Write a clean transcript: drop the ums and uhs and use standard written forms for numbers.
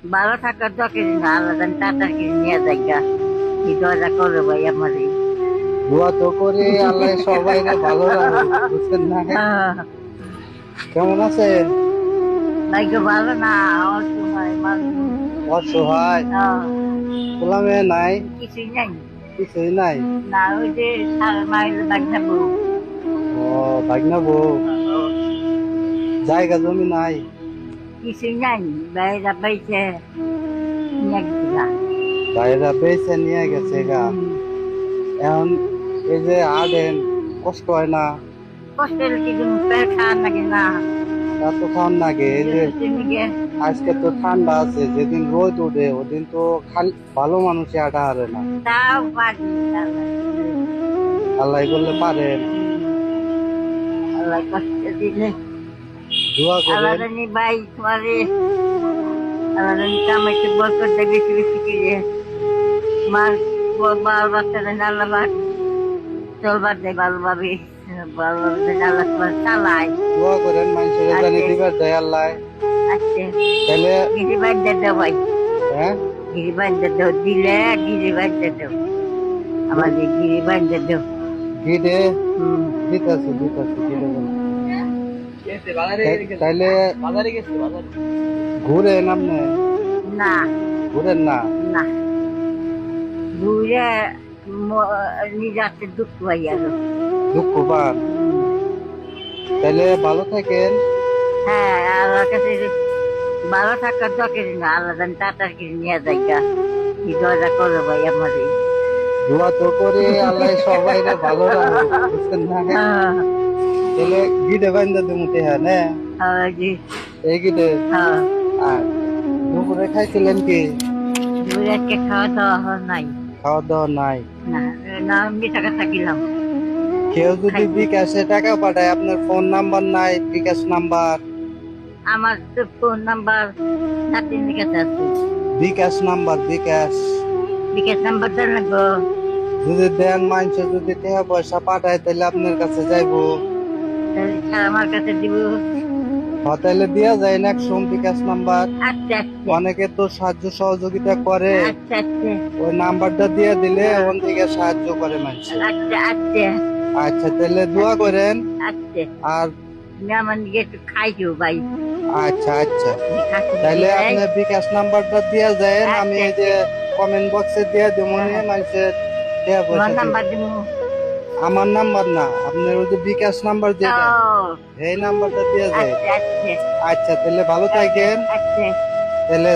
ভালো থাকার দরকার না, আলাদা টাটাকে নিয়ে যাইগা কি দরজা করো ভাই আমারে। দোয়া তো করে আল্লাহ সবাই ভালো রাখে, বুঝছেন না? কেমন আছেন? ভাগ্য ভালো না, অসহায় মানুষ। অসহায়? পোলা মেয়ে নাই? কিছুই নাই। কিছুই নাই? না, ওই যে সারা মাইল বাগনা বউ। ও, ভাগনা বউ? জায়গা জমি নাই? কিছুই নাই, বাইরা পাইছে নিয়ে গেছিলা। বাইরা বেছে নিয়ে গেছে গা। এখন এই যে আডেন, কষ্ট হয় না? কষ্টের কিছু পেট খাওয়ার নাকি না। তা তো খাওয়ান লাগে। এই যে আজকে তো ঠান্ডা আছে, যেদিন রোদ উঠে ওদিন তো খালি ভালো মানুষ আটা হারে না। তাও পারি আল্লাহ করলে পারেন। আল্লাহ কষ্ট দিলে দোয়া আল্লাহ করেন। জানি ভাই তোমারে আল্লাহ জানি কামাইতে বরকত দেয় বেশি বেশি করে। মার বাল বাচ্চা যেন আল্লাহ চলবার দেয় ভালোভাবে, ভালোভাবে যেন আল্লাহ তোমার চালায়। দোয়া করেন মানুষের জানি দিবার দেয় আল্লাহ। আচ্ছা, তাহলে গিরি বান্ধে দাও ভাই, হ্যাঁ, গিরি বান্ধে দাও, দিলে গিরি বান্ধে দাও, আমাদের গিরি বান্ধে দাও। গিডে দিতেছে দিতেছে গিডে। তাইলে ঘুরেন আপনি? না ঘুরেন না? না, ঘুরে নিজে দুঃখ পাই আরো। দুঃখ পান? তাইলে ভালো থাকেন। হ্যাঁ, আল্লাহর কাছে ভালো থাকার দরকার না, আল্লাহ টাটার কিনে নিয়ে যাইগা কি দরজা করো ভাই আমারে। দোয়া তো করে আল্লাহ সবাই ভালো রাখে, বুঝছেন না? তাহলে গিডে বান্ধা দেমুতে হ্যাঁ না? জি, এই গিডে। হ্যাঁ। আর দুপুরে খাইছিলেন কি? দুপুরে আজকে খাওয়া দাওয়া নাই। খাওয়া দাওয়া নাই? না না, আমি টাকা থাকিলাম। কেউ যদি বিকাশে টাকা পাঠায়, আপনার ফোন নাম্বার নাই? বিকাশ নাম্বার? আমার তো ফোন নাম্বার নাতিনের কাছে আছে। বিকাশ নাম্বার, বিকাশ বিকাশ নাম্বার দেন লাগবো। যদি দেন, মানুষ যদি টাকা পয়সা পাঠায় তাহলে আপনার কাছে যাইবো। আমার কাছে দিব। তাহলে দিয়া যায় না একশো বিকাশ নাম্বার। আচ্ছা আচ্ছা অনেকে তো সাহায্য সহযোগিতা করে, আচ্ছা আচ্ছা ওই নাম্বারটা দিয়ে দিলে ওখান থেকে সাহায্য করে মানুষ। আচ্ছা আচ্ছা আচ্ছা, তাহলে দোয়া করেন। আচ্ছা, আর আমার দিকে একটু খাইছো ভাই। আচ্ছা আচ্ছা, তাহলে আপনি বিকাশ নাম্বারটা দিয়া যায়, আমি এই যে কমেন্ট বক্সে দিয়ে দেবো, মানুষের টাকা তোমার পয়সা নাম্বার দিব। আমার নাম্বার না, আপনার ওই যে বিকাশ নাম্বার যেটা, এই নাম্বারটা দিয়ে যায়। আচ্ছা আচ্ছা আচ্ছা, তাহলে ভালো থাকেন। আচ্ছা। তাহলে